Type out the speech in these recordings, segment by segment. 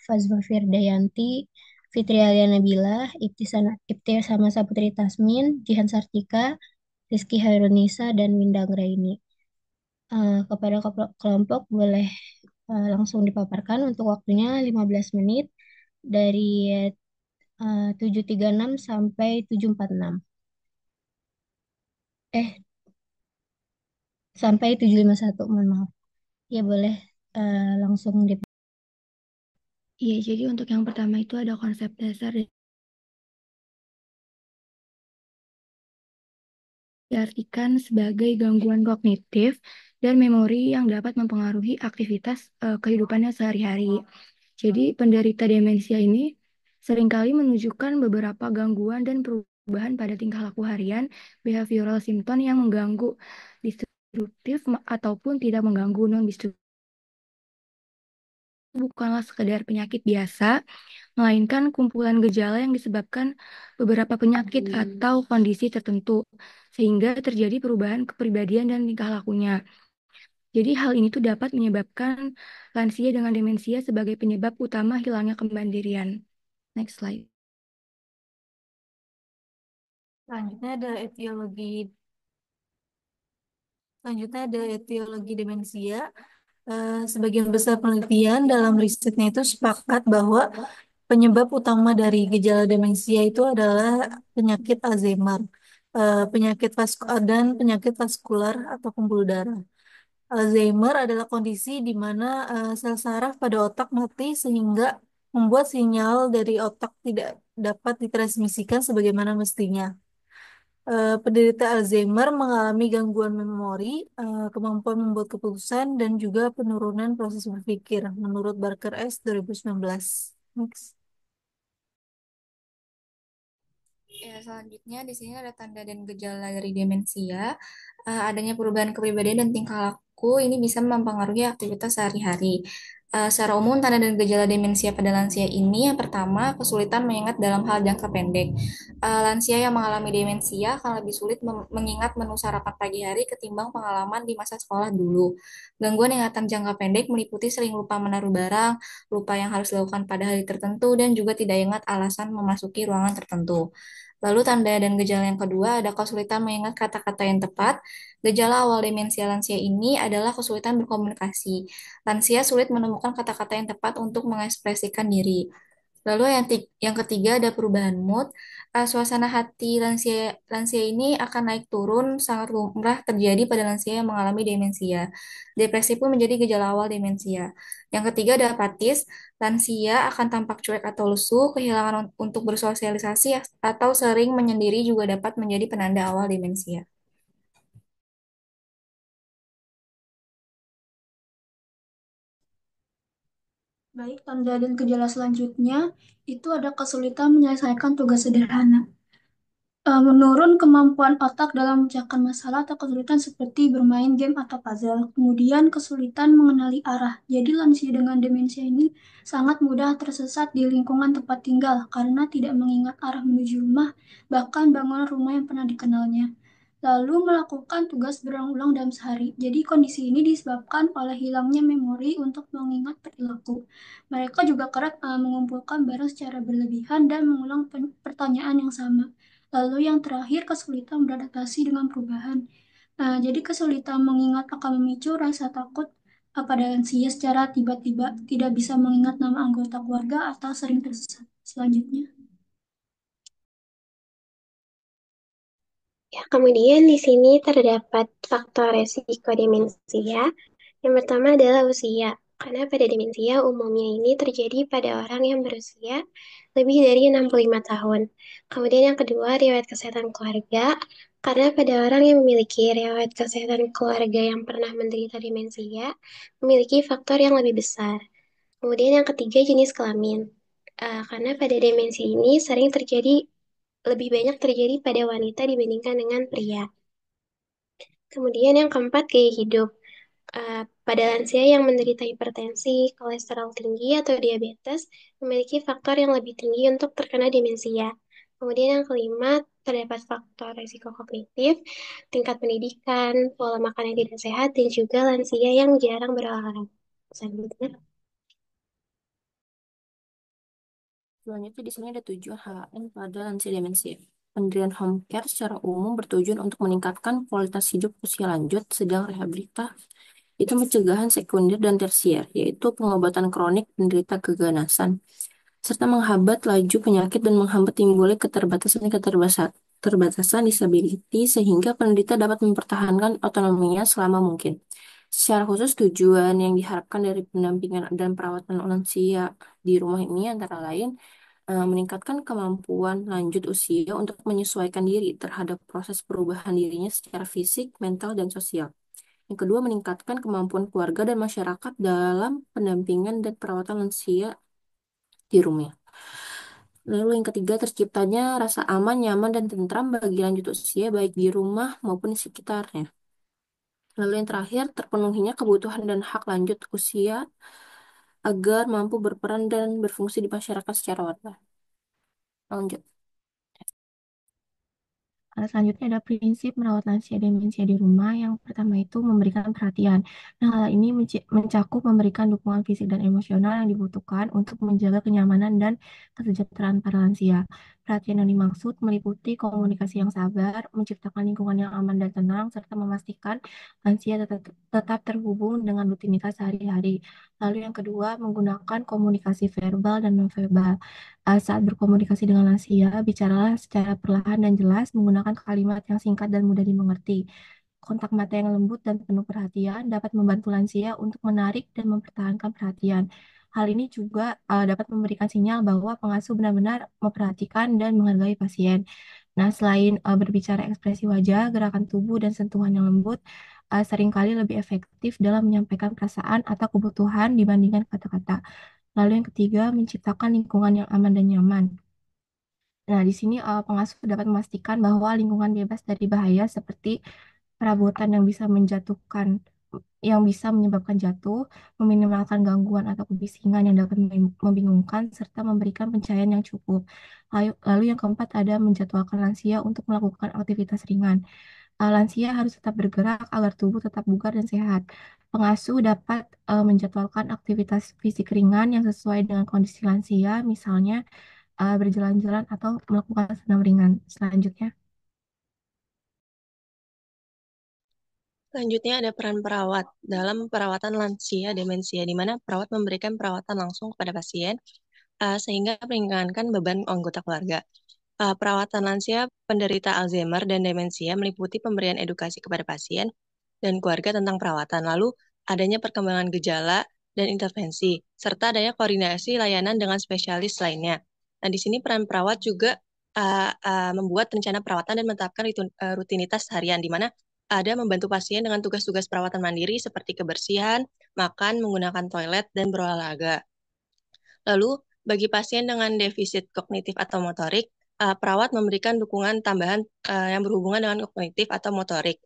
Fazwa Firdayanti, Fitri Alia Nabila, Ibtisama Saputri Tasmin, Jihan Sartika, Rizky Hairunisa, dan Winda Anggraini. Kepada kelompok boleh langsung dipaparkan untuk waktunya 15 menit dari 7.36 sampai 7.46. Eh, sampai 7.51, mohon maaf. Ya boleh langsung di. Iya, jadi untuk yang pertama itu ada konsep dasar diartikan sebagai gangguan kognitif dan memori yang dapat mempengaruhi aktivitas kehidupannya sehari-hari. Jadi penderita demensia ini seringkali menunjukkan beberapa gangguan dan perubahan pada tingkah laku harian, behavioral symptom yang mengganggu disruptif ataupun tidak mengganggu non-disruptif. Bukanlah sekedar penyakit biasa, melainkan kumpulan gejala yang disebabkan beberapa penyakit atau kondisi tertentu, sehingga terjadi perubahan kepribadian dan tingkah lakunya. Jadi hal ini tuh dapat menyebabkan lansia dengan demensia sebagai penyebab utama hilangnya kemandirian. Next slide. Selanjutnya ada etiologi. Selanjutnya ada etiologi demensia. Sebagian besar penelitian dalam risetnya itu sepakat bahwa penyebab utama dari gejala demensia itu adalah penyakit Alzheimer, dan penyakit vaskular atau pembuluh darah. Alzheimer adalah kondisi di mana sel saraf pada otak mati sehingga membuat sinyal dari otak tidak dapat ditransmisikan sebagaimana mestinya. Penderita Alzheimer mengalami gangguan memori, kemampuan membuat keputusan, dan juga penurunan proses berpikir, menurut Barker S. 2019. Next. Ya, selanjutnya di sini ada tanda dan gejala dari demensia. Adanya perubahan kepribadian dan tingkah laku ini bisa mempengaruhi aktivitas sehari-hari. Secara umum, tanda dan gejala demensia pada lansia ini yang pertama, kesulitan mengingat dalam hal jangka pendek. Lansia yang mengalami demensia akan lebih sulit mengingat menu sarapan pagi hari ketimbang pengalaman di masa sekolah dulu. Gangguan ingatan jangka pendek meliputi sering lupa menaruh barang, lupa yang harus dilakukan pada hari tertentu, dan juga tidak ingat alasan memasuki ruangan tertentu. Lalu tanda dan gejala yang kedua ada kesulitan mengingat kata-kata yang tepat. Gejala awal demensia lansia ini adalah kesulitan berkomunikasi. Lansia sulit menemukan kata-kata yang tepat untuk mengekspresikan diri. Lalu yang ketiga ada perubahan mood. Suasana hati lansia lansia ini akan naik turun sangat lumrah terjadi pada lansia yang mengalami demensia. Depresi pun menjadi gejala awal demensia. Yang ketiga ada apatis. Lansia akan tampak cuek atau lesu, kehilangan untuk bersosialisasi atau sering menyendiri juga dapat menjadi penanda awal demensia. Baik, tanda dan gejala selanjutnya itu ada kesulitan menyelesaikan tugas sederhana. Menurun kemampuan otak dalam memecahkan masalah atau kesulitan seperti bermain game atau puzzle. Kemudian kesulitan mengenali arah. Jadi lansia dengan demensia ini sangat mudah tersesat di lingkungan tempat tinggal karena tidak mengingat arah menuju rumah, bahkan bangunan rumah yang pernah dikenalnya. Lalu melakukan tugas berulang-ulang dalam sehari. Jadi kondisi ini disebabkan oleh hilangnya memori untuk mengingat perilaku. Mereka juga kerap mengumpulkan barang secara berlebihan dan mengulang pertanyaan yang sama. Lalu yang terakhir, kesulitan beradaptasi dengan perubahan. Nah, jadi kesulitan mengingat akan memicu rasa takut pada lansia secara tiba-tiba, tidak bisa mengingat nama anggota keluarga atau sering tersesat. Selanjutnya. Ya, kemudian di sini terdapat faktor resiko demensia. Yang pertama adalah usia, karena pada demensia umumnya ini terjadi pada orang yang berusia lebih dari 65 tahun. Kemudian yang kedua, riwayat kesehatan keluarga, karena pada orang yang memiliki riwayat kesehatan keluarga yang pernah menderita demensia, memiliki faktor yang lebih besar. Kemudian yang ketiga, jenis kelamin. Karena pada demensi ini sering terjadi lebih banyak terjadi pada wanita dibandingkan dengan pria. Kemudian yang keempat, gaya hidup. Pada lansia yang menderita hipertensi, kolesterol tinggi, atau diabetes, memiliki faktor yang lebih tinggi untuk terkena demensia. Kemudian yang kelima, terdapat faktor risiko kognitif, tingkat pendidikan, pola makan yang tidak sehat, dan juga lansia yang jarang berolahraga. Selanjutnya. Selanjutnya di sini ada tujuan HM pada lansia demensia. Pendirian home care secara umum bertujuan untuk meningkatkan kualitas hidup usia lanjut, sedang rehabilitasi itu pencegahan sekunder dan tersier, yaitu pengobatan kronik penderita keganasan, serta menghambat laju penyakit dan menghambat timbulnya keterbatasan disability sehingga penderita dapat mempertahankan otonominya selama mungkin. Secara khusus, tujuan yang diharapkan dari pendampingan dan perawatan lansia di rumah ini antara lain meningkatkan kemampuan lanjut usia untuk menyesuaikan diri terhadap proses perubahan dirinya secara fisik, mental, dan sosial. Yang kedua, meningkatkan kemampuan keluarga dan masyarakat dalam pendampingan dan perawatan lansia di rumah. Lalu yang ketiga, terciptanya rasa aman, nyaman, dan tentram bagi lanjut usia baik di rumah maupun di sekitarnya. Lalu yang terakhir, terpenuhinya kebutuhan dan hak lanjut usia agar mampu berperan dan berfungsi di masyarakat secara wajar. Lanjut. Selanjutnya ada prinsip merawat lansia demensia di rumah. Yang pertama itu memberikan perhatian. Nah, hal ini mencakup memberikan dukungan fisik dan emosional yang dibutuhkan untuk menjaga kenyamanan dan kesejahteraan para lansia. Perhatian yang dimaksud meliputi komunikasi yang sabar, menciptakan lingkungan yang aman dan tenang, serta memastikan lansia tetap terhubung dengan rutinitas sehari-hari. Lalu yang kedua, menggunakan komunikasi verbal dan nonverbal. Saat berkomunikasi dengan lansia, bicaralah secara perlahan dan jelas menggunakan kalimat yang singkat dan mudah dimengerti. Kontak mata yang lembut dan penuh perhatian dapat membantu lansia untuk menarik dan mempertahankan perhatian. Hal ini juga dapat memberikan sinyal bahwa pengasuh benar-benar memperhatikan dan menghargai pasien. Nah, selain berbicara ekspresi wajah, gerakan tubuh, dan sentuhan yang lembut, seringkali lebih efektif dalam menyampaikan perasaan atau kebutuhan dibandingkan kata-kata. Lalu yang ketiga, menciptakan lingkungan yang aman dan nyaman. Nah, di sini pengasuh dapat memastikan bahwa lingkungan bebas dari bahaya seperti perabotan yang bisa menyebabkan jatuh, meminimalkan gangguan atau kebisingan yang dapat membingungkan, serta memberikan pencahayaan yang cukup. Lalu yang keempat ada menjadwalkan lansia untuk melakukan aktivitas ringan. Lansia harus tetap bergerak agar tubuh tetap bugar dan sehat. Pengasuh dapat menjadwalkan aktivitas fisik ringan yang sesuai dengan kondisi lansia, misalnya berjalan-jalan atau melakukan senam ringan. Selanjutnya, Selanjutnya ada peran perawat dalam perawatan lansia demensia, di mana perawat memberikan perawatan langsung kepada pasien sehingga meringankan beban anggota keluarga. Perawatan lansia penderita Alzheimer dan demensia meliputi pemberian edukasi kepada pasien dan keluarga tentang perawatan, lalu adanya perkembangan gejala dan intervensi, serta adanya koordinasi layanan dengan spesialis lainnya. Nah, di sini peran perawat juga membuat rencana perawatan dan menetapkan rutinitas harian, di mana ada membantu pasien dengan tugas-tugas perawatan mandiri seperti kebersihan, makan, menggunakan toilet, dan berolahraga. Lalu, bagi pasien dengan defisit kognitif atau motorik, perawat memberikan dukungan tambahan yang berhubungan dengan kognitif atau motorik.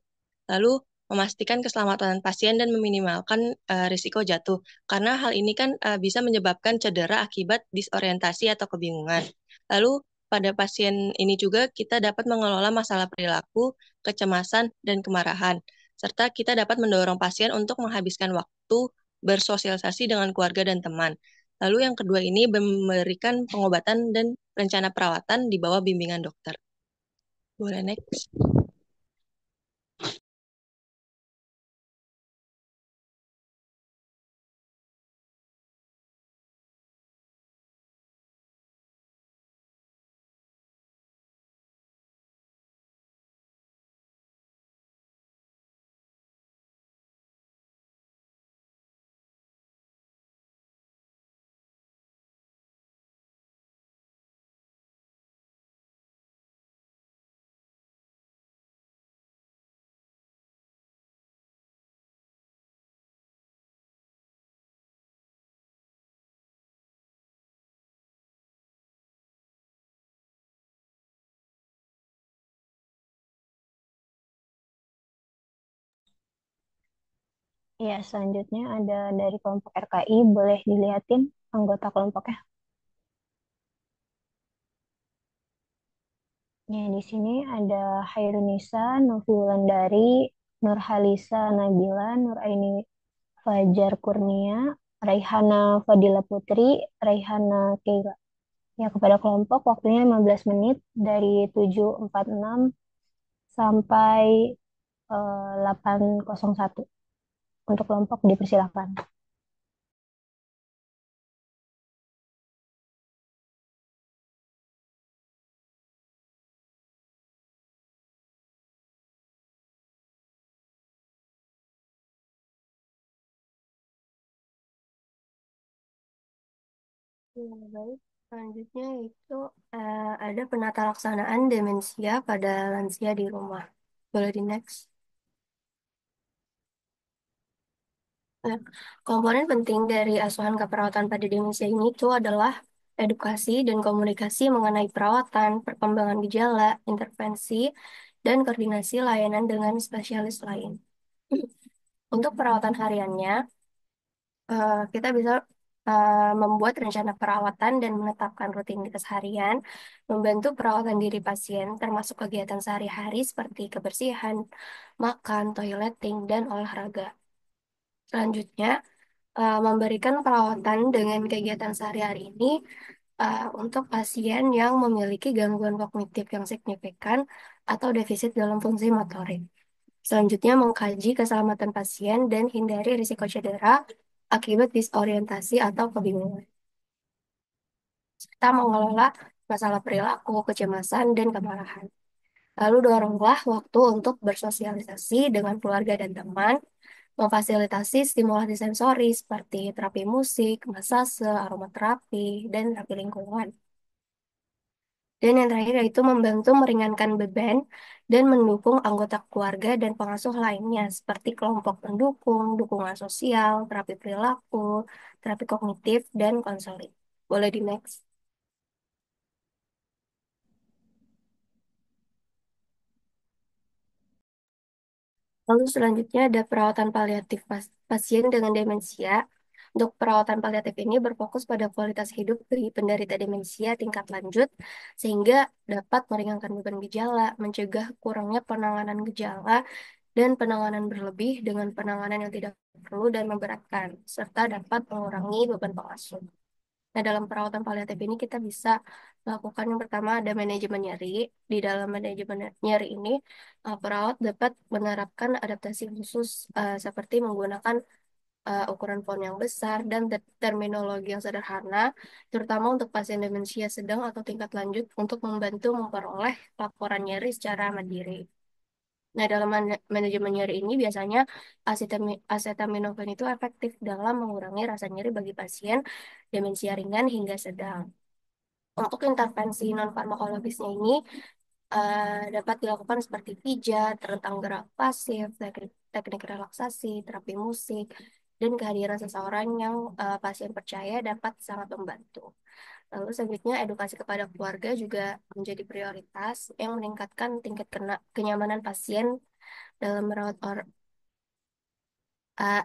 Lalu, memastikan keselamatan pasien dan meminimalkan risiko jatuh. Karena hal ini kan bisa menyebabkan cedera akibat disorientasi atau kebingungan. Lalu, pada pasien ini juga kita dapat mengelola masalah perilaku, kecemasan, dan kemarahan. Serta kita dapat mendorong pasien untuk menghabiskan waktu bersosialisasi dengan keluarga dan teman. Lalu yang kedua ini memberikan pengobatan dan rencana perawatan di bawah bimbingan dokter. Boleh next. Ya, selanjutnya ada dari kelompok RKI, boleh dilihatin anggota kelompoknya. Ya, di sini ada Hairunisa, Novi Wulandari, Nurhalisa Nabila, Nuraini Fajar Kurnia, Raihana Fadila Putri, Raihana Keila. Ya, kepada kelompok waktunya 15 menit dari 7.46 sampai 8.01. Untuk kelompok dipersilakan. Ya, baik. Selanjutnya itu ada penata laksanaan demensia pada lansia di rumah. Boleh di next. Nah, komponen penting dari asuhan keperawatan pada demensia ini itu adalah edukasi dan komunikasi mengenai perawatan, perkembangan gejala, intervensi, dan koordinasi layanan dengan spesialis lain. Untuk perawatan hariannya, kita bisa membuat rencana perawatan dan menetapkan rutinitas harian, membantu perawatan diri pasien, termasuk kegiatan sehari-hari seperti kebersihan, makan, toileting, dan olahraga. Selanjutnya, memberikan perawatan dengan kegiatan sehari-hari ini untuk pasien yang memiliki gangguan kognitif yang signifikan atau defisit dalam fungsi motorik. Selanjutnya, mengkaji keselamatan pasien dan hindari risiko cedera akibat disorientasi atau kebingungan. Serta mengelola masalah perilaku, kecemasan, dan kemarahan. Lalu doronglah waktu untuk bersosialisasi dengan keluarga dan teman, memfasilitasi stimulasi sensori seperti terapi musik, masase, aromaterapi, dan terapi lingkungan. Dan yang terakhir yaitu membantu meringankan beban dan mendukung anggota keluarga dan pengasuh lainnya seperti kelompok pendukung, dukungan sosial, terapi perilaku, terapi kognitif, dan konseling. Boleh di next. Lalu selanjutnya ada perawatan paliatif pasien dengan demensia. Untuk perawatan paliatif ini berfokus pada kualitas hidup dari penderita demensia tingkat lanjut, sehingga dapat meringankan beban gejala, mencegah kurangnya penanganan gejala, dan penanganan berlebih dengan penanganan yang tidak perlu dan memberatkan, serta dapat mengurangi beban pengasuh. Nah, dalam perawatan paliatif ini kita bisa melakukan yang pertama ada manajemen nyeri. Di dalam manajemen nyeri ini, perawat dapat menerapkan adaptasi khusus seperti menggunakan ukuran font yang besar dan terminologi yang sederhana, terutama untuk pasien demensia sedang atau tingkat lanjut untuk membantu memperoleh laporan nyeri secara mandiri. Nah, dalam manajemen nyeri ini biasanya acetaminophen itu efektif dalam mengurangi rasa nyeri bagi pasien demensia ringan hingga sedang. Untuk intervensi non-farmakologisnya ini dapat dilakukan seperti pijat, rentang gerak pasif, teknik relaksasi, terapi musik, dan kehadiran seseorang yang pasien percaya dapat sangat membantu. Lalu selanjutnya edukasi kepada keluarga juga menjadi prioritas yang meningkatkan tingkat kenyamanan pasien dalam merawat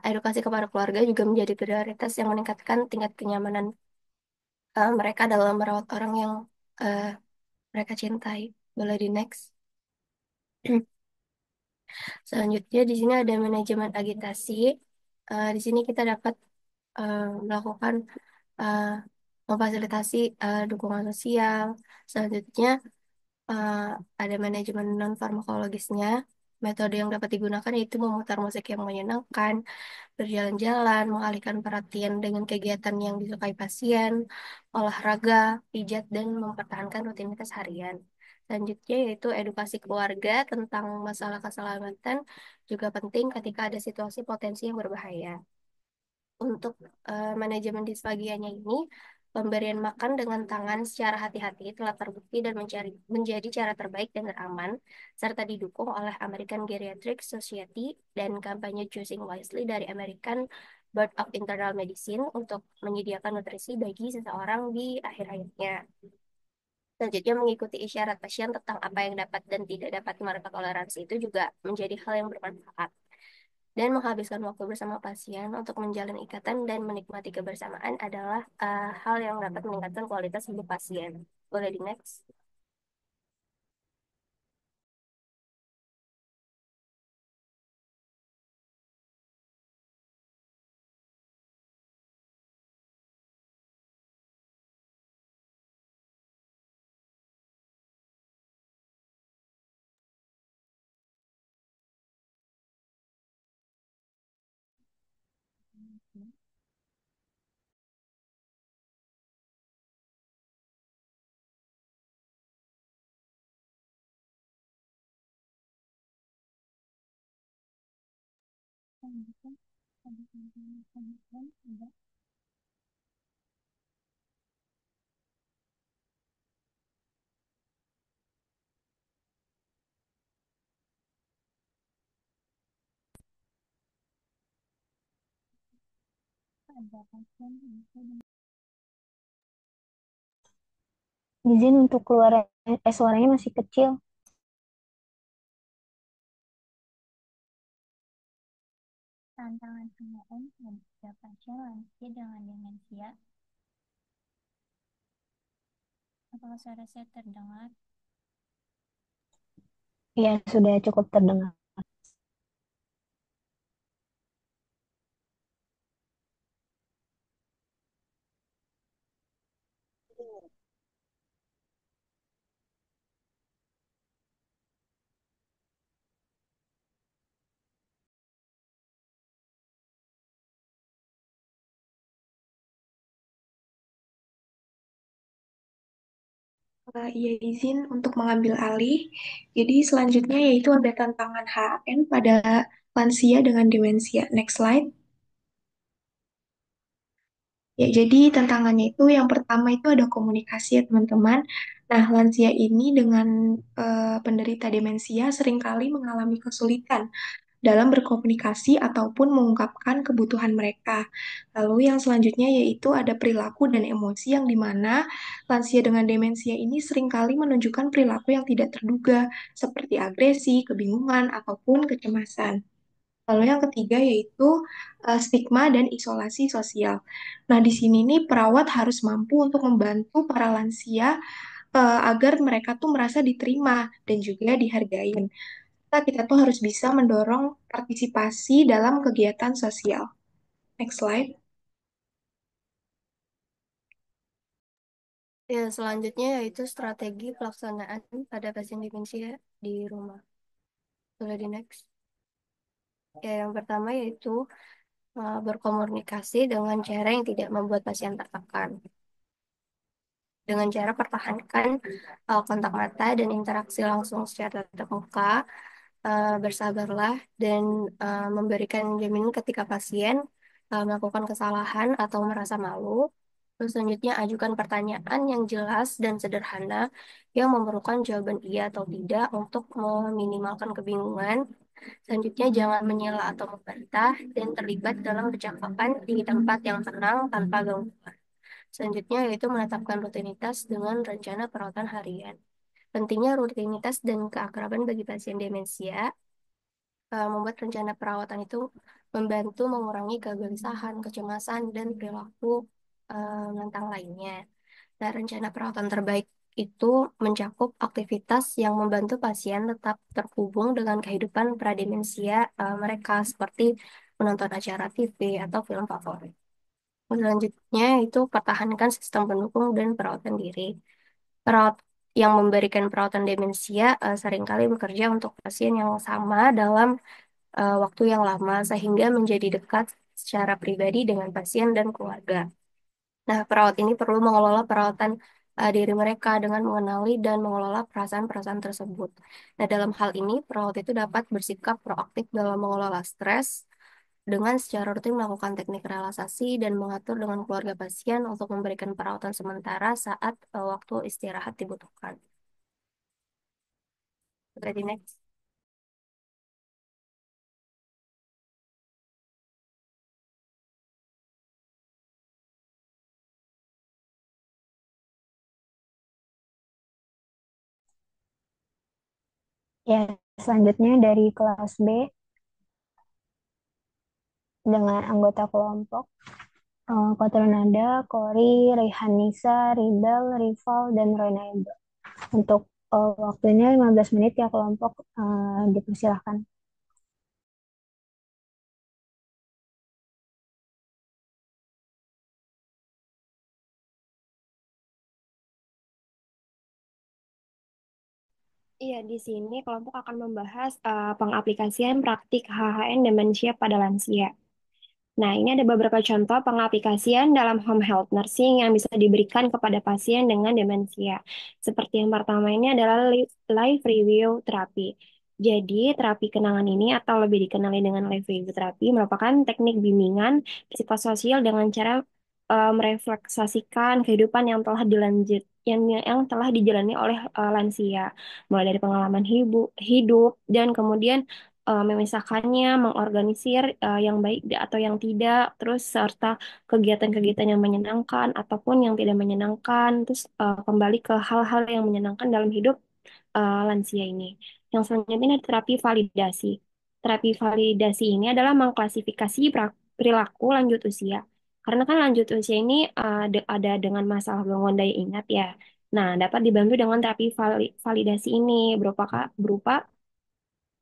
edukasi kepada keluarga juga menjadi prioritas yang meningkatkan tingkat kenyamanan mereka dalam merawat orang yang uh, mereka cintai. Boleh di next. Selanjutnya di sini ada manajemen agitasi. Di sini kita dapat melakukan uh, memfasilitasi dukungan sosial. Selanjutnya uh, ada manajemen non farmakologisnya. Metode yang dapat digunakan yaitu memutar musik yang menyenangkan, berjalan-jalan, mengalihkan perhatian dengan kegiatan yang disukai pasien, olahraga, pijat, dan mempertahankan rutinitas harian. Selanjutnya yaitu edukasi keluarga tentang masalah keselamatan juga penting ketika ada situasi potensi yang berbahaya. Untuk manajemen disfagianya ini, pemberian makan dengan tangan secara hati-hati telah terbukti dan menjadi cara terbaik dan teraman, serta didukung oleh American Geriatric Society dan kampanye Choosing Wisely dari American Board of Internal Medicine untuk menyediakan nutrisi bagi seseorang di akhir hayatnya. Selanjutnya, mengikuti isyarat pasien tentang apa yang dapat dan tidak dapat mereka toleransi itu juga menjadi hal yang bermanfaat. Dan menghabiskan waktu bersama pasien untuk menjalin ikatan dan menikmati kebersamaan adalah hal yang dapat meningkatkan kualitas hidup pasien. Boleh di next. Izin untuk keluar, suaranya masih kecil. Tantangan PDAM pada pasien lansia dengan demensia. Apakah suara saya terdengar? Ya, sudah cukup terdengar. Ia izin untuk mengambil alih. Jadi selanjutnya yaitu ada tantangan HN pada lansia dengan demensia. Next slide. Ya, jadi tantangannya itu yang pertama itu ada komunikasi ya teman-teman. Nah, lansia ini dengan penderita demensia seringkali mengalami kesulitan dalam berkomunikasi ataupun mengungkapkan kebutuhan mereka. Lalu yang selanjutnya yaitu ada perilaku dan emosi yang dimana lansia dengan demensia ini seringkali menunjukkan perilaku yang tidak terduga seperti agresi, kebingungan, ataupun kecemasan. Lalu yang ketiga yaitu stigma dan isolasi sosial. Nah, di sini nih perawat harus mampu untuk membantu para lansia agar mereka tuh merasa diterima dan juga dihargai. Kita tuh harus bisa mendorong partisipasi dalam kegiatan sosial. Next slide. Ya, selanjutnya yaitu strategi pelaksanaan pada pasien demensia di rumah. Boleh di next. Ya, yang pertama yaitu berkomunikasi dengan cara yang tidak membuat pasien tertekan. Dengan cara pertahankan kontak mata dan interaksi langsung secara tatap muka, bersabarlah dan memberikan jaminan ketika pasien melakukan kesalahan atau merasa malu. Terus selanjutnya ajukan pertanyaan yang jelas dan sederhana yang memerlukan jawaban iya atau tidak untuk meminimalkan kebingungan. Selanjutnya jangan menyela atau membantah dan terlibat dalam percakapan di tempat yang tenang tanpa gangguan. Selanjutnya yaitu menetapkan rutinitas dengan rencana perawatan harian. Pentingnya rutinitas dan keakraban bagi pasien demensia membuat rencana perawatan itu membantu mengurangi kegelisahan, kecemasan, dan perilaku menentang lainnya. Nah, rencana perawatan terbaik itu mencakup aktivitas yang membantu pasien tetap terhubung dengan kehidupan prademensia mereka seperti menonton acara TV atau film favorit. Selanjutnya itu pertahankan sistem pendukung dan perawatan diri. Perawat yang memberikan perawatan demensia seringkali bekerja untuk pasien yang sama dalam waktu yang lama sehingga menjadi dekat secara pribadi dengan pasien dan keluarga. Nah, perawat ini perlu mengelola perawatan diri mereka dengan mengenali dan mengelola perasaan-perasaan tersebut. Nah, dalam hal ini, perawat itu dapat bersikap proaktif dalam mengelola stres dengan secara rutin melakukan teknik relaksasi dan mengatur dengan keluarga pasien untuk memberikan perawatan sementara saat waktu istirahat dibutuhkan. Ready next. Ya, selanjutnya dari kelas B dengan anggota kelompok Kotronada, Kori, Rehanisa, Ridal, Rival, dan Renaiba. Untuk waktunya 15 menit ya kelompok, dipersilahkan. Iya, di sini kelompok akan membahas pengaplikasian praktik HHN demensia pada lansia. Nah, ini ada beberapa contoh pengaplikasian dalam home health nursing yang bisa diberikan kepada pasien dengan demensia. Seperti yang pertama ini adalah live review terapi. Jadi, terapi kenangan ini atau lebih dikenali dengan live review terapi merupakan teknik bimbingan psikososial dengan cara merefleksasikan kehidupan yang telah yang telah dijalani oleh lansia, mulai dari pengalaman hidup dan kemudian memisahkannya, mengorganisir yang baik atau yang tidak, terus serta kegiatan-kegiatan yang menyenangkan ataupun yang tidak menyenangkan, terus kembali ke hal-hal yang menyenangkan dalam hidup lansia ini. Yang selanjutnya ada terapi validasi. Terapi validasi ini adalah mengklasifikasi perilaku lanjut usia. Karena kan lanjut usia ini ada dengan masalah gangguan daya ingat ya. Nah, dapat dibantu dengan terapi validasi ini berupa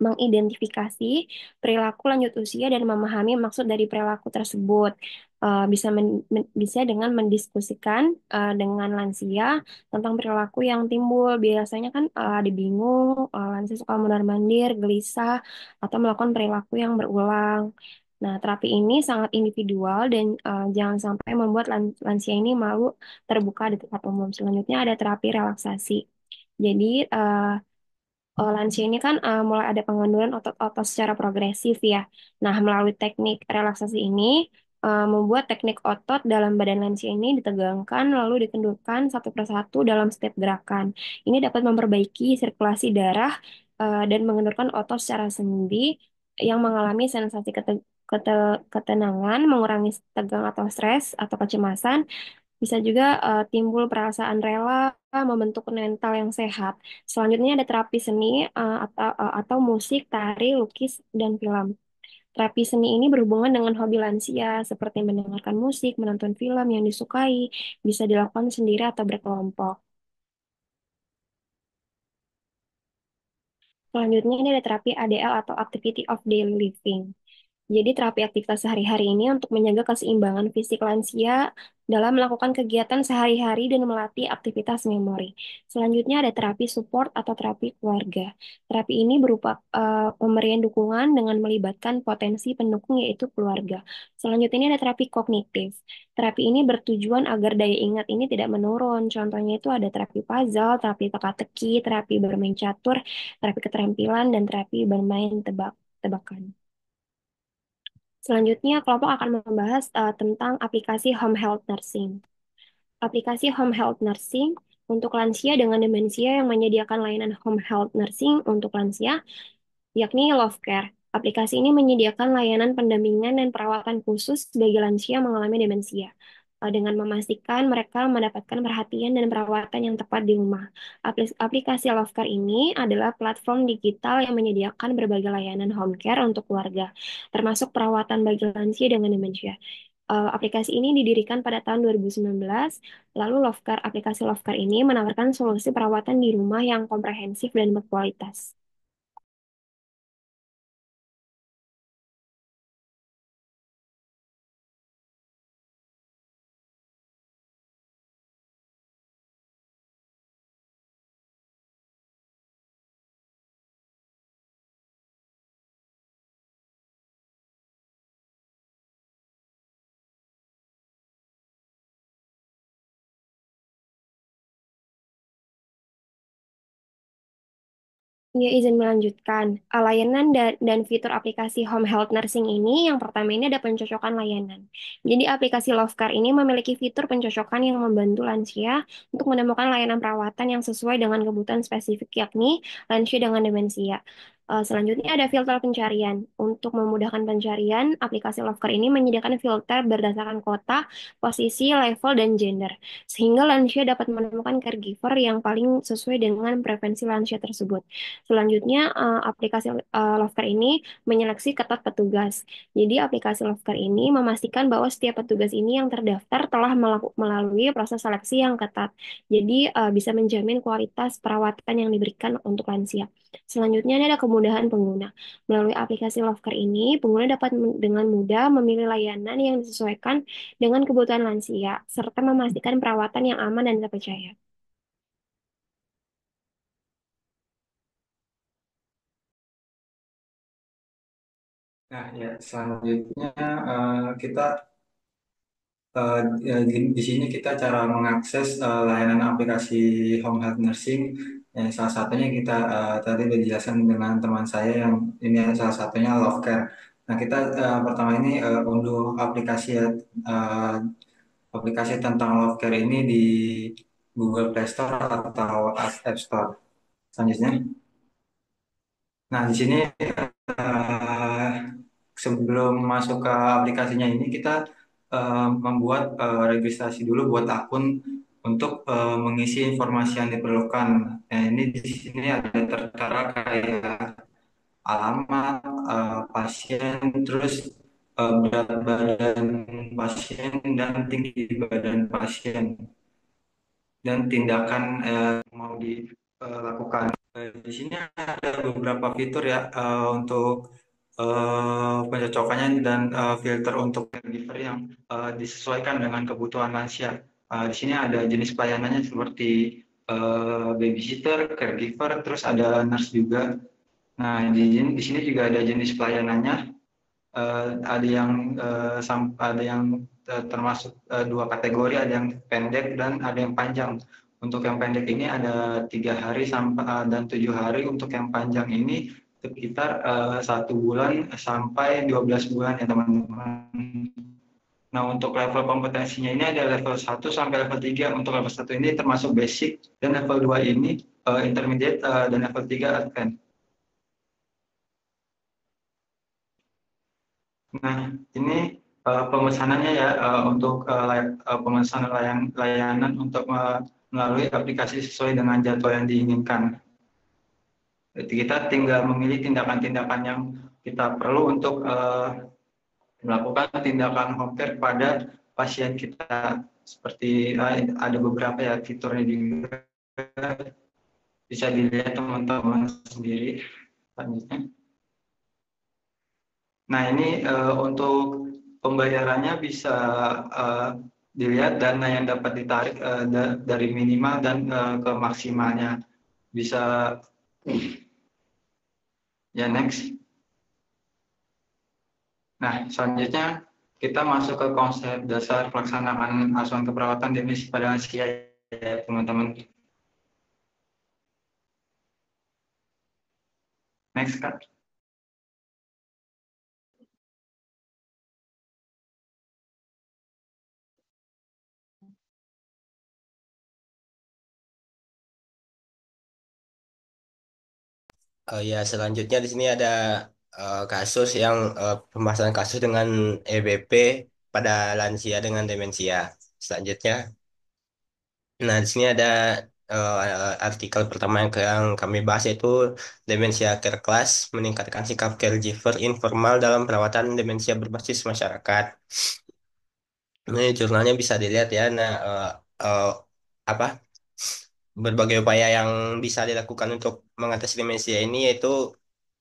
mengidentifikasi perilaku lanjut usia dan memahami maksud dari perilaku tersebut. Bisa dengan mendiskusikan dengan lansia tentang perilaku yang timbul. Biasanya kan ada bingung, lansia suka mondar-mandir, gelisah, atau melakukan perilaku yang berulang. Nah, terapi ini sangat individual dan jangan sampai membuat lansia ini malu terbuka di tempat umum. Selanjutnya ada terapi relaksasi. Jadi, lansia ini kan mulai ada pengenduran otot-otot secara progresif ya. Nah, melalui teknik relaksasi ini, membuat teknik otot dalam badan lansia ini ditegangkan lalu dikendurkan satu persatu dalam setiap gerakan. Ini dapat memperbaiki sirkulasi darah dan mengendurkan otot secara sendi yang mengalami sensasi ketenangan, mengurangi tegang atau stres atau kecemasan, bisa juga timbul perasaan rela membentuk mental yang sehat. Selanjutnya ada terapi seni atau musik, tari, lukis, dan film. Terapi seni ini berhubungan dengan hobi lansia seperti mendengarkan musik, menonton film yang disukai, bisa dilakukan sendiri atau berkelompok. Selanjutnya ini ada terapi ADL atau Activity of Daily Living. Jadi terapi aktivitas sehari-hari ini untuk menjaga keseimbangan fisik lansia dalam melakukan kegiatan sehari-hari dan melatih aktivitas memori. Selanjutnya ada terapi support atau terapi keluarga. Terapi ini berupa pemberian dukungan dengan melibatkan potensi pendukung yaitu keluarga. Selanjutnya ini ada terapi kognitif. Terapi ini bertujuan agar daya ingat ini tidak menurun. Contohnya itu ada terapi puzzle, terapi teka-teki, terapi bermain catur, terapi keterampilan, dan terapi bermain tebak-tebakan. Selanjutnya, kelompok akan membahas tentang aplikasi home health nursing. Aplikasi home health nursing untuk lansia dengan demensia yang menyediakan layanan home health nursing untuk lansia, yakni Love Care. Aplikasi ini menyediakan layanan pendampingan dan perawatan khusus bagi lansia mengalami demensia, dengan memastikan mereka mendapatkan perhatian dan perawatan yang tepat di rumah. Aplikasi Love Care ini adalah platform digital yang menyediakan berbagai layanan home care untuk keluarga, termasuk perawatan bagi lansia dengan demensia. Aplikasi ini didirikan pada tahun 2019, lalu aplikasi Love Care ini menawarkan solusi perawatan di rumah yang komprehensif dan berkualitas. Ya, izin melanjutkan. Layanan dan fitur aplikasi home health nursing ini, yang pertama ini ada pencocokan layanan. Jadi aplikasi Lovecare ini memiliki fitur pencocokan yang membantu lansia untuk menemukan layanan perawatan yang sesuai dengan kebutuhan spesifik, yakni lansia dengan demensia. Selanjutnya ada filter pencarian. Untuk memudahkan pencarian, aplikasi Lovecare ini menyediakan filter berdasarkan kota, posisi, level, dan gender. Sehingga lansia dapat menemukan caregiver yang paling sesuai dengan preferensi lansia tersebut. Selanjutnya, aplikasi Lovecare ini menyeleksi ketat petugas. Jadi, aplikasi Lovecare ini memastikan bahwa setiap petugas ini yang terdaftar telah melalui proses seleksi yang ketat. Jadi, bisa menjamin kualitas perawatan yang diberikan untuk lansia. Selanjutnya, ini ada kemudahan pengguna. Melalui aplikasi Lovecare ini, pengguna dapat dengan mudah memilih layanan yang disesuaikan dengan kebutuhan lansia, serta memastikan perawatan yang aman dan terpercaya. Nah, ya selanjutnya kita di sini kita cara mengakses layanan aplikasi home health nursing. Salah satunya kita tadi udah dijelaskan dengan teman saya yang ini salah satunya Love Care. Nah, kita pertama ini unduh aplikasi uh, aplikasi tentang Love Care ini di Google Play Store atau App Store. Selanjutnya, nah di sini eh, sebelum masuk ke aplikasinya ini kita membuat registrasi dulu buat akun untuk mengisi informasi yang diperlukan. Nah, ini di sini ada tertera kayak alamat pasien, terus berat badan pasien dan tinggi badan pasien dan tindakan mau dilakukan. Di sini ada beberapa fitur ya untuk pencocokannya dan filter untuk caregiver yang disesuaikan dengan kebutuhan lansia. Di sini ada jenis pelayanannya seperti babysitter, caregiver, terus ada nurse juga. Nah, di sini juga ada jenis pelayanannya. Ada yang ada yang termasuk dua kategori, ada yang pendek dan ada yang panjang. Untuk yang pendek ini ada 3 hari sampai dan 7 hari. Untuk yang panjang ini sekitar 1 bulan sampai 12 bulan ya teman-teman. Nah, untuk level kompetensinya ini ada level 1 sampai level 3. Untuk level 1 ini termasuk basic, dan level 2 ini intermediate, dan level 3 advance. Nah, ini pemesanannya ya untuk pemesanan layanan untuk melalui aplikasi sesuai dengan jadwal yang diinginkan. Jadi kita tinggal memilih tindakan-tindakan yang kita perlu untuk melakukan tindakan home care pada pasien kita. Seperti ada beberapa ya fiturnya juga, bisa dilihat teman-teman sendiri. Selanjutnya. Nah, ini untuk pembayarannya bisa uh, dilihat dana yang dapat ditarik dari minimal dan ke maksimalnya. Bisa ya next. Nah, selanjutnya kita masuk ke konsep dasar pelaksanaan asuhan keperawatan demensi pada lansia ya teman-teman. Next, Kak. Ya, selanjutnya di sini ada kasus yang pembahasan kasus dengan EBP pada lansia dengan demensia. Selanjutnya, nah di sini ada artikel pertama yang kami bahas yaitu Demensia Care Class meningkatkan sikap caregiver informal dalam perawatan demensia berbasis masyarakat. Ini jurnalnya bisa dilihat ya. Nah, eh, apa berbagai upaya yang bisa dilakukan untuk mengatasi demensia ini yaitu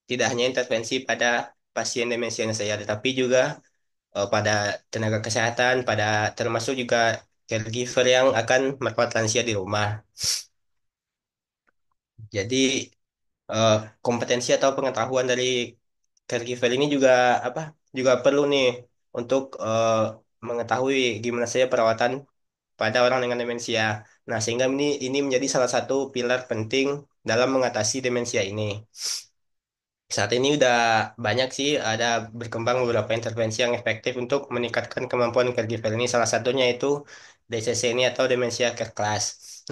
tidak hanya intervensi pada pasien demensia yang saya, tetapi juga pada tenaga kesehatan, pada termasuk juga caregiver yang akan merawat lansia di rumah. Jadi eh, kompetensi atau pengetahuan dari caregiver ini juga apa juga perlu nih untuk mengetahui gimana saja perawatan pada orang dengan demensia. Nah, sehingga ini menjadi salah satu pilar penting dalam mengatasi demensia ini. Saat ini udah banyak sih ada berkembang beberapa intervensi yang efektif untuk meningkatkan kemampuan caregiver ini. Salah satunya itu DCC ini atau Dementia Care Class.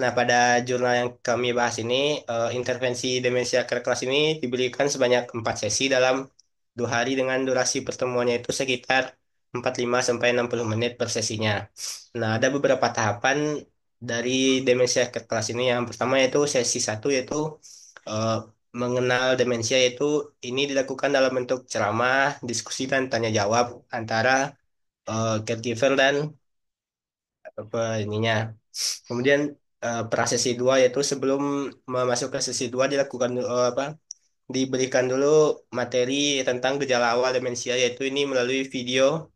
Nah, pada jurnal yang kami bahas ini, intervensi Dementia Care Class ini diberikan sebanyak 4 sesi dalam 2 hari dengan durasi pertemuannya itu sekitar 45 sampai 60 menit per sesinya. Nah, ada beberapa tahapan dari Dementia Care Class ini. Yang pertama yaitu sesi 1 yaitu eh, mengenal demensia, yaitu ini dilakukan dalam bentuk ceramah, diskusi dan tanya jawab antara caregiver dan apa ininya. Kemudian prasesi 2 yaitu sebelum masuk ke sesi 2 dilakukan diberikan dulu materi tentang gejala awal demensia, yaitu ini melalui video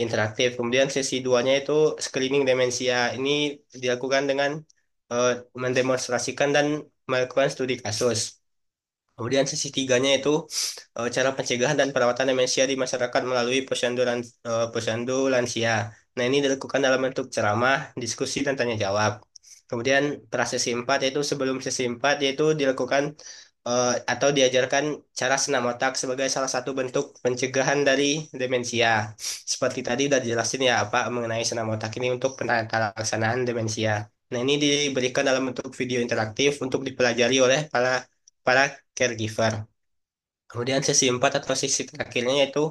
interaktif. Kemudian sesi 2-nya itu screening demensia. Ini dilakukan dengan eh, mendemonstrasikan dan melakukan studi kasus. Kemudian sesi tiganya itu cara pencegahan dan perawatan demensia di masyarakat melalui posyandu lansia. Nah, ini dilakukan dalam bentuk ceramah, diskusi, dan tanya jawab. Kemudian prasesi 4 yaitu sebelum sesi 4 yaitu dilakukan atau diajarkan cara senam otak sebagai salah satu bentuk pencegahan dari demensia. Seperti tadi udah dijelasin ya apa mengenai senam otak ini untuk penata laksanaan demensia. Nah, ini diberikan dalam bentuk video interaktif untuk dipelajari oleh para caregiver. Kemudian sesi 4 atau sesi terakhirnya yaitu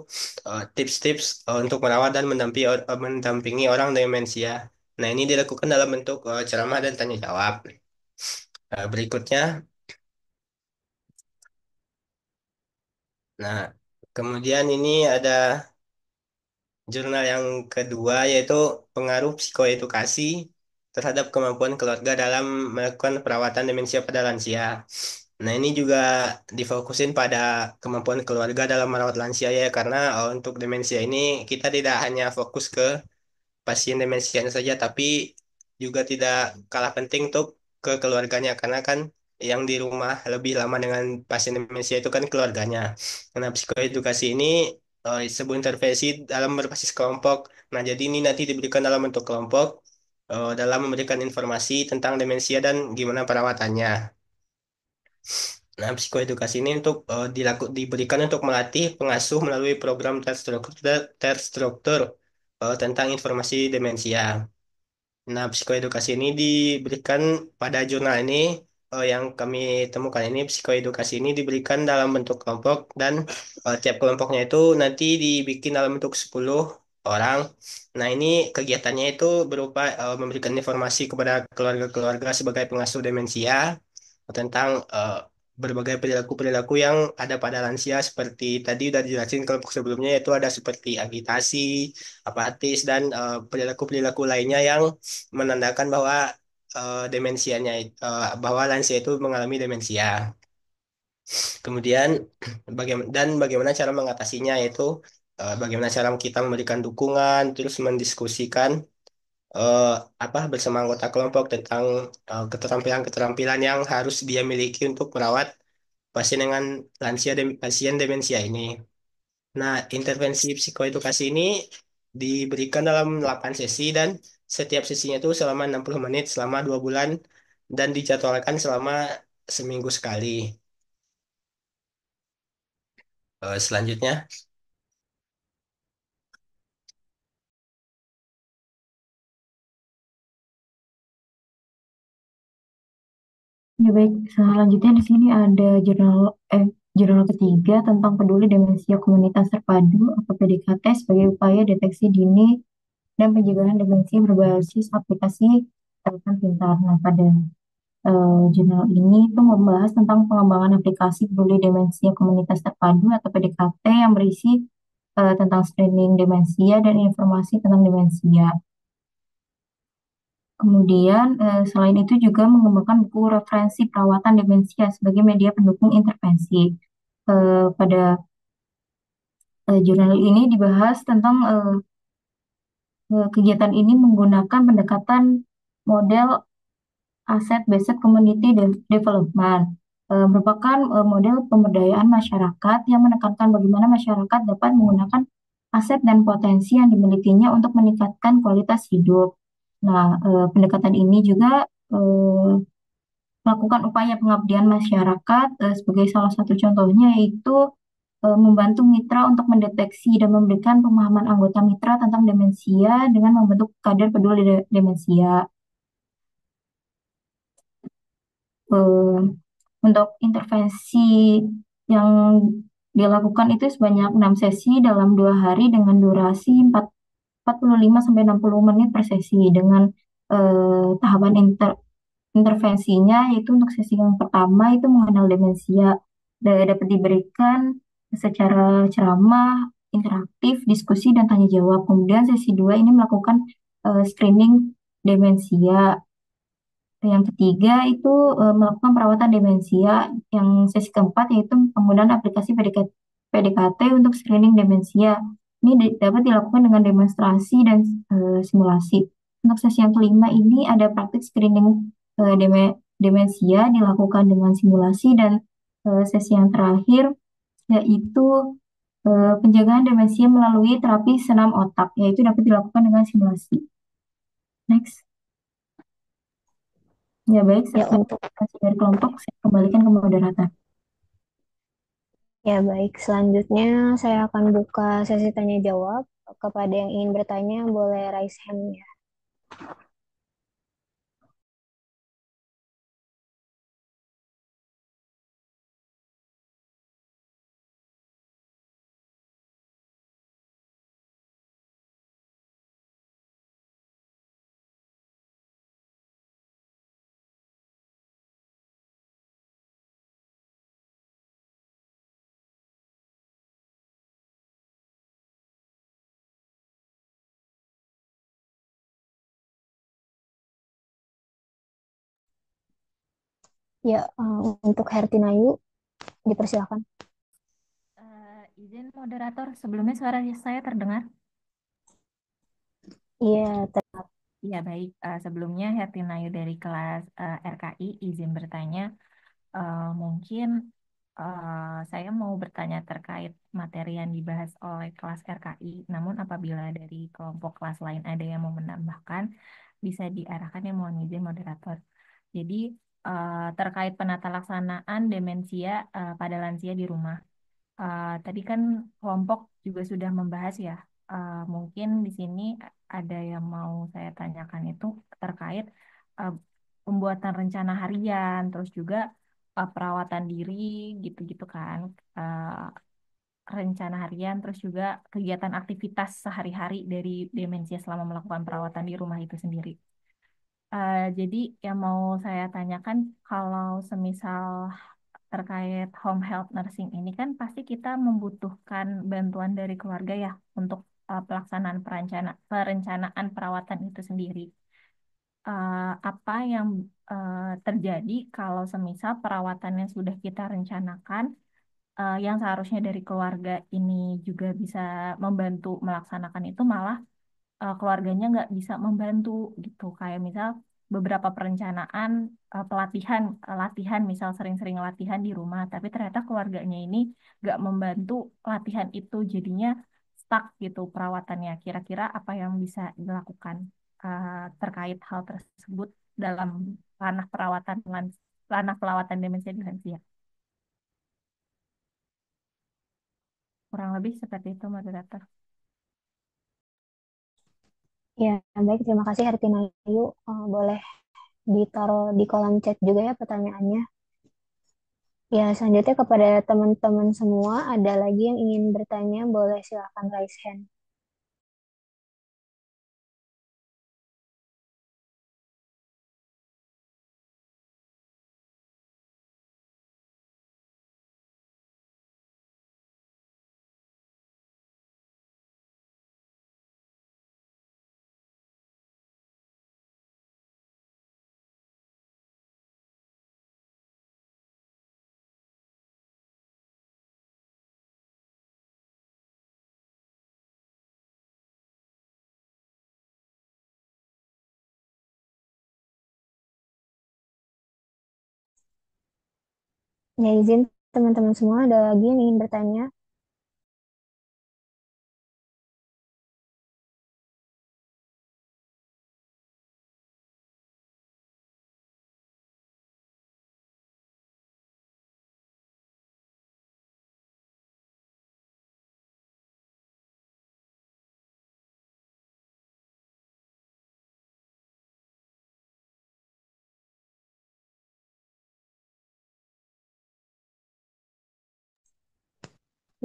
tips-tips untuk merawat dan mendampingi orang demensia. Nah, ini dilakukan dalam bentuk ceramah dan tanya jawab. Berikutnya, nah, kemudian ini ada jurnal yang kedua yaitu pengaruh psikoedukasi terhadap kemampuan keluarga dalam melakukan perawatan demensia pada lansia. Nah, ini juga difokusin pada kemampuan keluarga dalam merawat lansia ya, karena untuk demensia ini kita tidak hanya fokus ke pasien demensianya saja, tapi juga tidak kalah penting untuk ke keluarganya, karena kan yang di rumah lebih lama dengan pasien demensia itu kan keluarganya. Karena psikoedukasi ini sebuah intervensi dalam berbasis kelompok. Nah, jadi ini nanti diberikan dalam bentuk kelompok dalam memberikan informasi tentang demensia dan gimana perawatannya. Nah, psikoedukasi ini diberikan untuk melatih pengasuh melalui program terstruktur tentang informasi demensia. Nah, psikoedukasi ini diberikan pada jurnal ini yang kami temukan ini psikoedukasi ini diberikan dalam bentuk kelompok dan tiap kelompoknya itu nanti dibikin dalam bentuk 10 orang. Nah, ini kegiatannya itu berupa memberikan informasi kepada keluarga-keluarga sebagai pengasuh demensia tentang berbagai perilaku-perilaku yang ada pada lansia seperti tadi udah dijelasin kelompok sebelumnya yaitu ada seperti agitasi, apatis dan perilaku-perilaku lainnya yang menandakan bahwa bahwa lansia itu mengalami demensia. Kemudian bagaimana cara mengatasinya yaitu bagaimana cara kita memberikan dukungan terus mendiskusikan eh, bersama anggota kelompok tentang keterampilan-keterampilan yang harus dia miliki untuk merawat pasien demensia ini. Nah, intervensi psikoedukasi ini diberikan dalam 8 sesi dan setiap sesinya itu selama 60 menit selama 2 bulan dan dijadwalkan selama seminggu sekali. Selanjutnya, Ya baik, selanjutnya di sini ada jurnal ketiga tentang peduli demensia komunitas terpadu atau PDKT sebagai upaya deteksi dini dan pencegahan demensia berbasis aplikasi telepon pintar. Nah, pada jurnal ini itu membahas tentang pengembangan aplikasi peduli demensia komunitas terpadu atau PDKT yang berisi tentang screening demensia dan informasi tentang demensia. Kemudian, selain itu juga mengembangkan buku referensi perawatan demensia sebagai media pendukung intervensi. Pada jurnal ini dibahas tentang kegiatan ini menggunakan pendekatan model asset-based community development, merupakan model pemberdayaan masyarakat yang menekankan bagaimana masyarakat dapat menggunakan aset dan potensi yang dimilikinya untuk meningkatkan kualitas hidup. Nah, pendekatan ini juga melakukan upaya pengabdian masyarakat sebagai salah satu contohnya yaitu membantu mitra untuk mendeteksi dan memberikan pemahaman anggota mitra tentang demensia dengan membentuk kader peduli demensia. Eh, untuk intervensi yang dilakukan itu sebanyak 6 sesi dalam 2 hari dengan durasi 45 sampai 60 menit per sesi dengan tahapan intervensinya yaitu untuk sesi yang pertama itu mengenal demensia dapat diberikan secara ceramah, interaktif, diskusi dan tanya jawab. Kemudian sesi 2 ini melakukan screening demensia. Yang ketiga itu melakukan perawatan demensia. Yang sesi keempat yaitu penggunaan aplikasi PDKT untuk screening demensia. Ini dapat dilakukan dengan demonstrasi dan simulasi. Untuk sesi yang kelima ini ada praktik screening demensia dilakukan dengan simulasi dan sesi yang terakhir, yaitu penjagaan demensia melalui terapi senam otak, yaitu dapat dilakukan dengan simulasi. Next. Ya baik, Ya, setelah untuk presentasi dari kelompok, saya kembalikan ke moderator. ya baik, selanjutnya saya akan buka sesi tanya jawab. Kepada yang ingin bertanya, boleh raise hand ya. Ya, untuk Hertinayu, dipersilakan. Izin moderator, sebelumnya suara saya terdengar? Iya, Ya baik, sebelumnya Hertinayu dari kelas RKI izin bertanya. Mungkin saya mau bertanya terkait materi yang dibahas oleh kelas RKI. Namun apabila dari kelompok kelas lain ada yang mau menambahkan, bisa diarahkan, yang mohon izin moderator. Jadi terkait penata laksanaan demensia pada lansia di rumah. Tadi kan kelompok juga sudah membahas ya. Mungkin di sini ada yang mau saya tanyakan itu terkait uh, pembuatan rencana harian, terus juga perawatan diri, gitu-gitu kan. Rencana harian, terus juga kegiatan aktivitas sehari-hari dari demensia selama melakukan perawatan di rumah itu sendiri. Jadi yang mau saya tanyakan, kalau semisal terkait home health nursing ini kan pasti kita membutuhkan bantuan dari keluarga ya untuk pelaksanaan perencanaan perawatan itu sendiri. Apa yang terjadi kalau semisal perawatan yang sudah kita rencanakan, yang seharusnya dari keluarga ini juga bisa membantu melaksanakan itu, malah keluarganya nggak bisa membantu gitu. Kayak misal beberapa perencanaan latihan, misal sering-sering latihan di rumah, tapi ternyata keluarganya ini nggak membantu latihan itu, jadinya stuck gitu perawatannya. Kira-kira apa yang bisa dilakukan terkait hal tersebut dalam ranah perawatan demensia di lansia? Kurang lebih seperti itu, moderator. ya baik. Terima kasih Hertinayu. Boleh ditaruh di kolom chat juga ya pertanyaannya. Ya, selanjutnya kepada teman-teman semua, ada lagi yang ingin bertanya, boleh silakan raise hand. Ya, izin teman-teman semua, ada lagi yang ingin bertanya?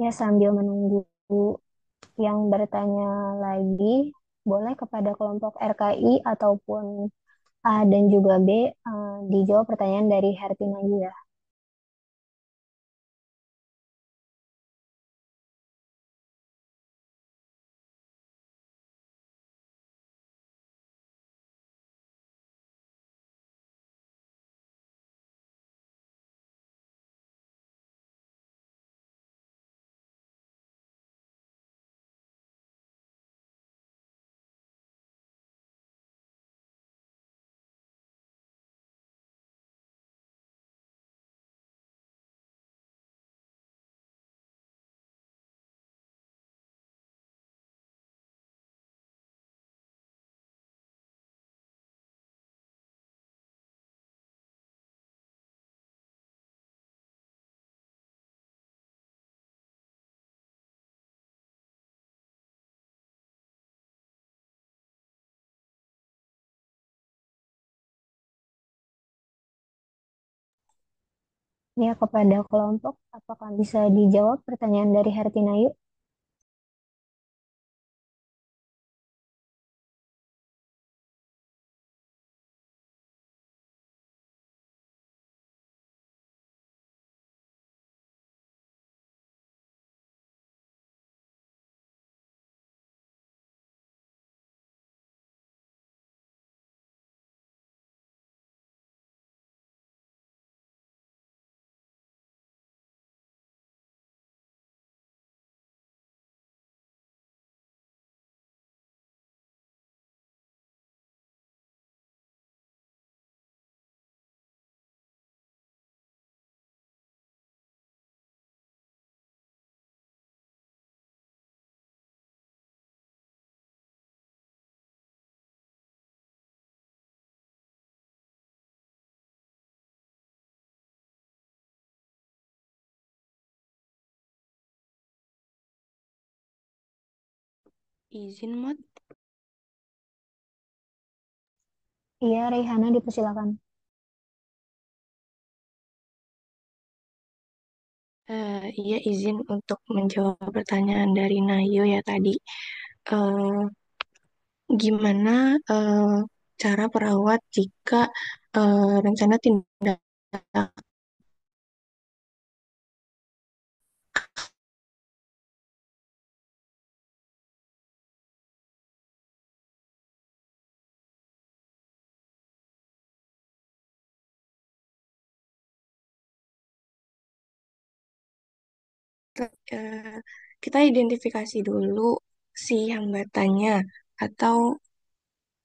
Ya, sambil menunggu yang bertanya lagi, boleh kepada kelompok RKI ataupun A dan juga B dijawab pertanyaan dari Hertinayu ya. Ya, kepada kelompok, apakah bisa dijawab pertanyaan dari Hartinayu? Izin, Mod. Iya, Reihana dipersilakan. Iya, izin untuk menjawab pertanyaan dari Nayo ya tadi. Eh, Gimana cara perawat jika rencana tindak eh, kita identifikasi dulu si hambatannya atau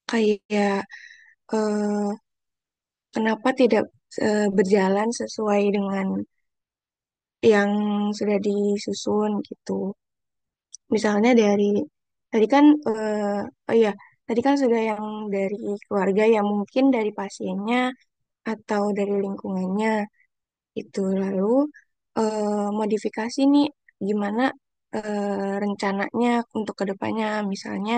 kayak eh, kenapa tidak berjalan sesuai dengan yang sudah disusun gitu. Misalnya dari tadi kan oh iya, tadi kan sudah yang dari keluarga yang mungkin dari pasiennya atau dari lingkungannya itu. Lalu modifikasi nih gimana rencananya untuk kedepannya, misalnya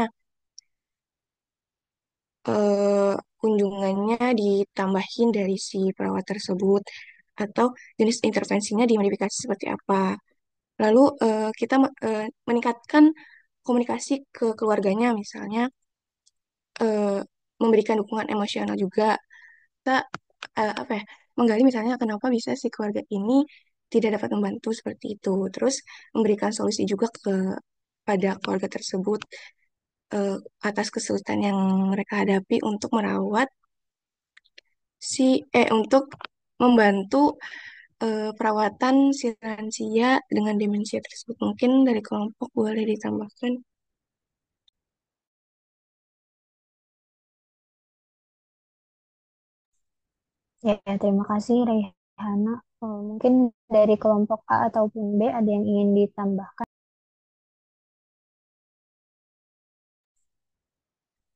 kunjungannya ditambahin dari si perawat tersebut atau jenis intervensinya dimodifikasi seperti apa. Lalu kita meningkatkan komunikasi ke keluarganya, misalnya eh, memberikan dukungan emosional juga. Kita apa ya, menggali misalnya kenapa bisa si keluarga ini tidak dapat membantu seperti itu. Terus memberikan solusi juga pada keluarga tersebut eh, atas kesulitan yang mereka hadapi untuk merawat untuk membantu perawatan si lansia dengan demensia tersebut. Mungkin dari kelompok boleh ditambahkan. Ya, terima kasih Reihana. Mungkin dari kelompok A ataupun B ada yang ingin ditambahkan.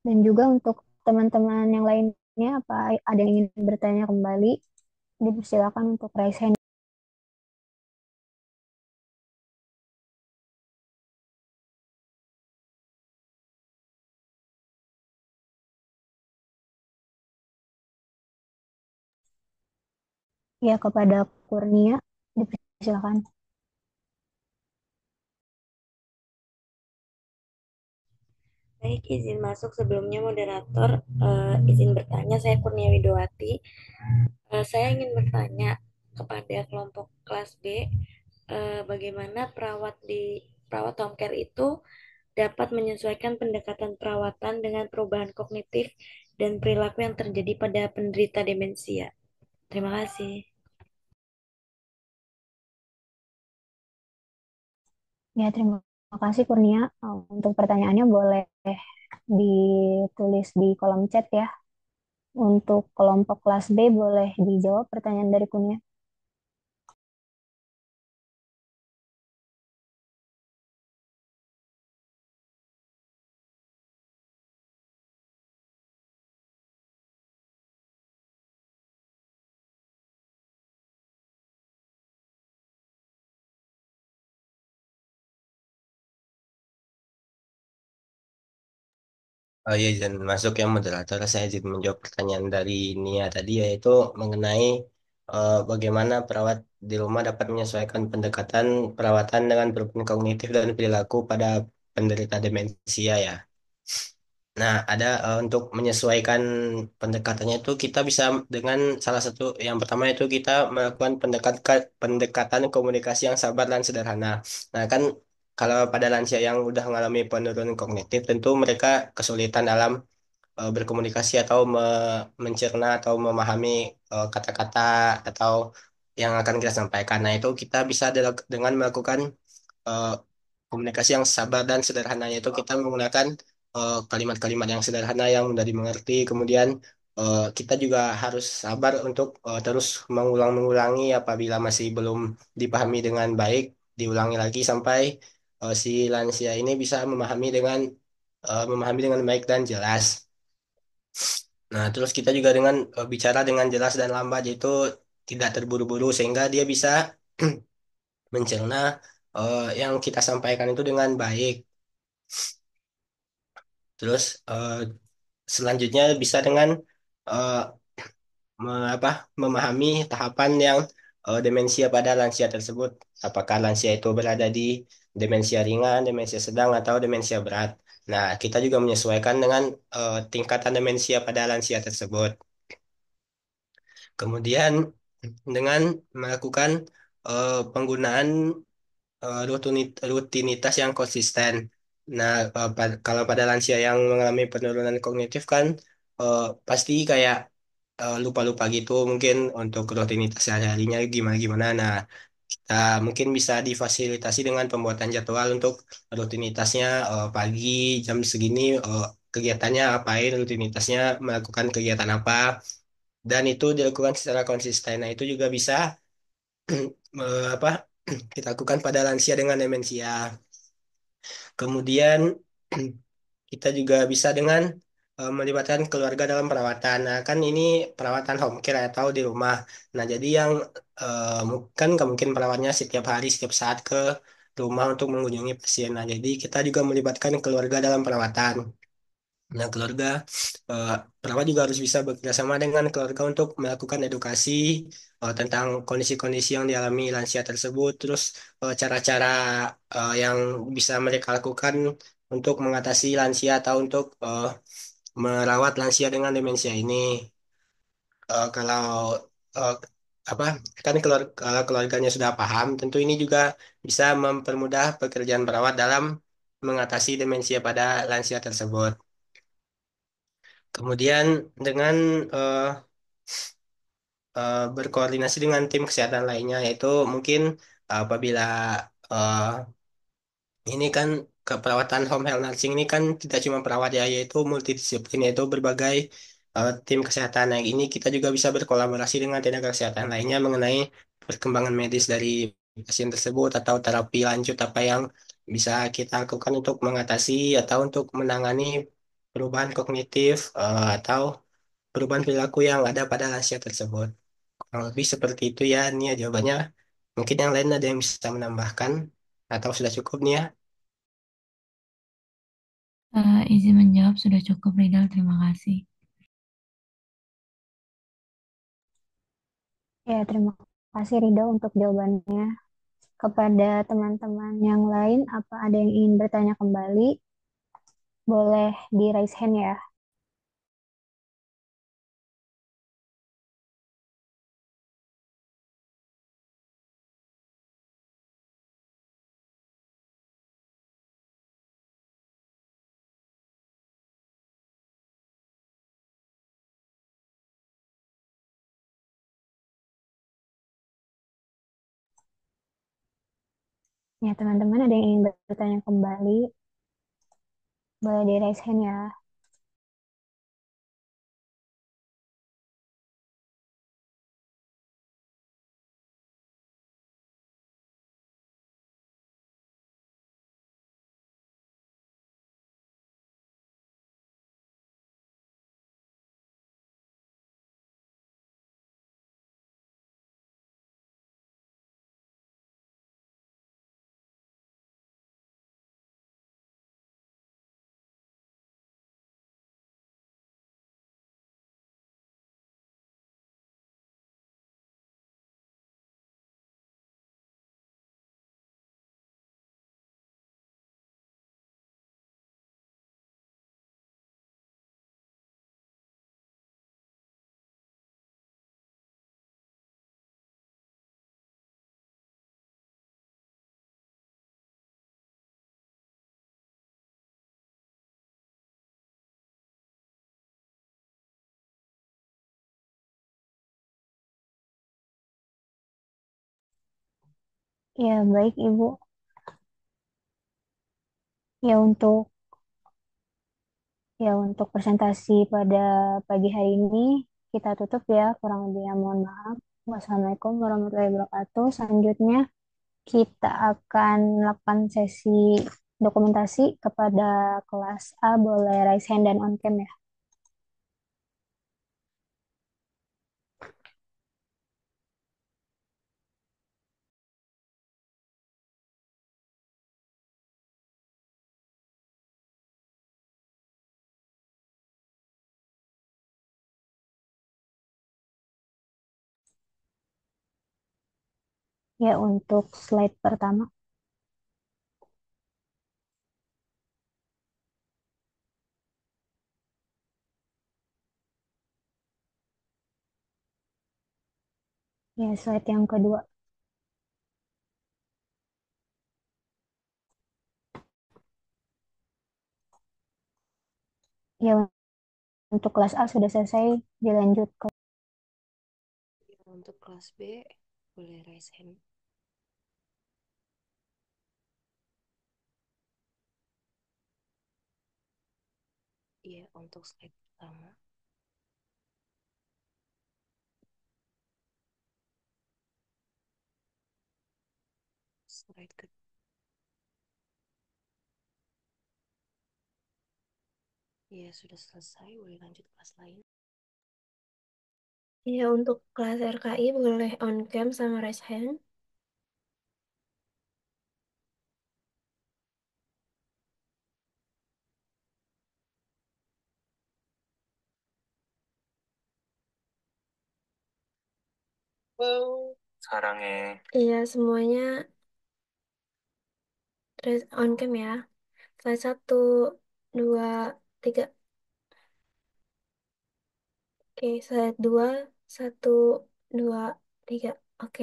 Dan juga untuk teman-teman yang lainnya, apa ada yang ingin bertanya kembali? Dipersilakan untuk raise hand. Ya, kepada Kurnia, dipersilakan. Baik, izin masuk sebelumnya moderator. Izin bertanya, saya Kurnia Widowati. Saya ingin bertanya kepada kelompok kelas B, bagaimana perawat home care itu dapat menyesuaikan pendekatan perawatan dengan perubahan kognitif dan perilaku yang terjadi pada penderita demensia. Terima kasih. Ya, terima kasih Kurnia. Untuk pertanyaannya boleh ditulis di kolom chat ya. Untuk kelompok kelas B boleh dijawab pertanyaan dari Kurnia. Oh iya, izin masuk yang moderator. Saya izin menjawab pertanyaan dari Nia tadi, yaitu mengenai bagaimana perawat di rumah dapat menyesuaikan pendekatan perawatan dengan beban kognitif dan perilaku pada penderita demensia ya. Nah, ada untuk menyesuaikan pendekatannya itu kita bisa dengan salah satu yang pertama itu kita melakukan pendekatan komunikasi yang sabar dan sederhana. Nah, kan kalau pada lansia yang udah mengalami penurunan kognitif tentu mereka kesulitan dalam berkomunikasi atau mencerna atau memahami kata-kata atau yang akan kita sampaikan. Nah, itu kita bisa dengan melakukan eh, komunikasi yang sabar dan sederhananya itu kita menggunakan kalimat-kalimat yang sederhana yang mudah dimengerti. Kemudian kita juga harus sabar untuk terus mengulang-mengulangi apabila masih belum dipahami dengan baik, diulangi lagi sampai si lansia ini bisa memahami dengan baik dan jelas. Nah, terus kita juga dengan bicara dengan jelas dan lambat yaitu tidak terburu-buru sehingga dia bisa mencerna yang kita sampaikan itu dengan baik. Terus selanjutnya bisa dengan eh, memahami tahapan yang demensia pada lansia tersebut. Apakah lansia itu berada di demensia ringan, demensia sedang, atau demensia berat. Nah, kita juga menyesuaikan dengan tingkatan demensia pada lansia tersebut. Kemudian dengan melakukan penggunaan rutinitas yang konsisten. Nah, kalau pada lansia yang mengalami penurunan kognitif kan pasti kayak lupa-lupa gitu mungkin untuk rutinitas sehari-harinya gimana-gimana. Nah, kita mungkin bisa difasilitasi dengan pembuatan jadwal untuk rutinitasnya pagi jam segini kegiatannya apain, rutinitasnya melakukan kegiatan apa, dan itu dilakukan secara konsisten. Nah, itu juga bisa apa kita lakukan pada lansia dengan demensia. Kemudian kita juga bisa dengan melibatkan keluarga dalam perawatan. Nah, kan ini perawatan home care atau di rumah. Nah, jadi yang kan nggak mungkin perawatnya setiap hari, setiap saat ke rumah untuk mengunjungi pasien. Nah, jadi kita juga melibatkan keluarga dalam perawatan. Nah, eh, perawat juga harus bisa bekerja sama dengan keluarga untuk melakukan edukasi tentang kondisi-kondisi yang dialami lansia tersebut, terus cara-cara yang bisa mereka lakukan untuk mengatasi lansia atau untuk merawat lansia dengan demensia ini. Kalau eh, apa kan kalau keluarganya sudah paham, tentu ini juga bisa mempermudah pekerjaan perawat dalam mengatasi demensia pada lansia tersebut. Kemudian dengan eh, berkoordinasi dengan tim kesehatan lainnya, yaitu mungkin apabila eh, ini kan keperawatan home health nursing ini kan tidak cuma perawat ya, yaitu multidisiplin, yaitu berbagai tim kesehatan. Nah, ini kita juga bisa berkolaborasi dengan tenaga kesehatan lainnya mengenai perkembangan medis dari pasien tersebut atau terapi lanjut apa yang bisa kita lakukan untuk mengatasi atau untuk menangani perubahan kognitif atau perubahan perilaku yang ada pada lansia tersebut. Kurang lebih seperti itu ya, Nia jawabannya. Mungkin yang lain ada yang bisa menambahkan atau sudah cukup Nia? Izin menjawab sudah cukup, Ridal. Terima kasih. Ya, terima kasih Rido untuk jawabannya. Kepada teman-teman yang lain, apa ada yang ingin bertanya kembali? Boleh di raise hand ya. Ya, teman-teman ada yang ingin bertanya kembali? Boleh di raise hand ya. Ya, baik Ibu. Ya untuk presentasi pada pagi hari ini kita tutup ya. Kurang lebihnya mohon maaf. Wassalamualaikum warahmatullahi wabarakatuh. Selanjutnya kita akan melakukan sesi dokumentasi kepada kelas A. Boleh raise hand dan on cam ya. Ya, untuk slide pertama. Ya, slide yang kedua. Ya, untuk kelas A sudah selesai, dilanjut ke Untuk kelas B, boleh raise hand. Iya, untuk slide pertama. Slide ke Iya, sudah selesai. Boleh lanjut kelas lain. Ya, untuk kelas RKI boleh on cam sama raise hand. 사랑해. Iya, semuanya on cam ya. Slide 1, 2, 3. Oke, slide 2, 1, 2, 3. Oke,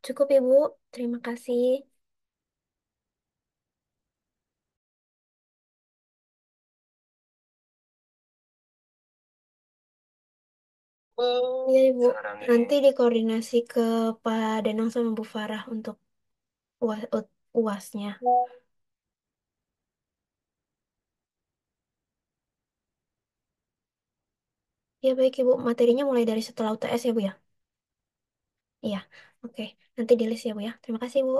cukup Ibu. Terima kasih. Iya Ibu, nanti dikoordinasi ke Pak Danang sama Bu Farah untuk UASnya. Ya baik Ibu, materinya mulai dari setelah UTS ya Bu ya? Iya, oke. Nanti di list ya Bu ya. Terima kasih Bu.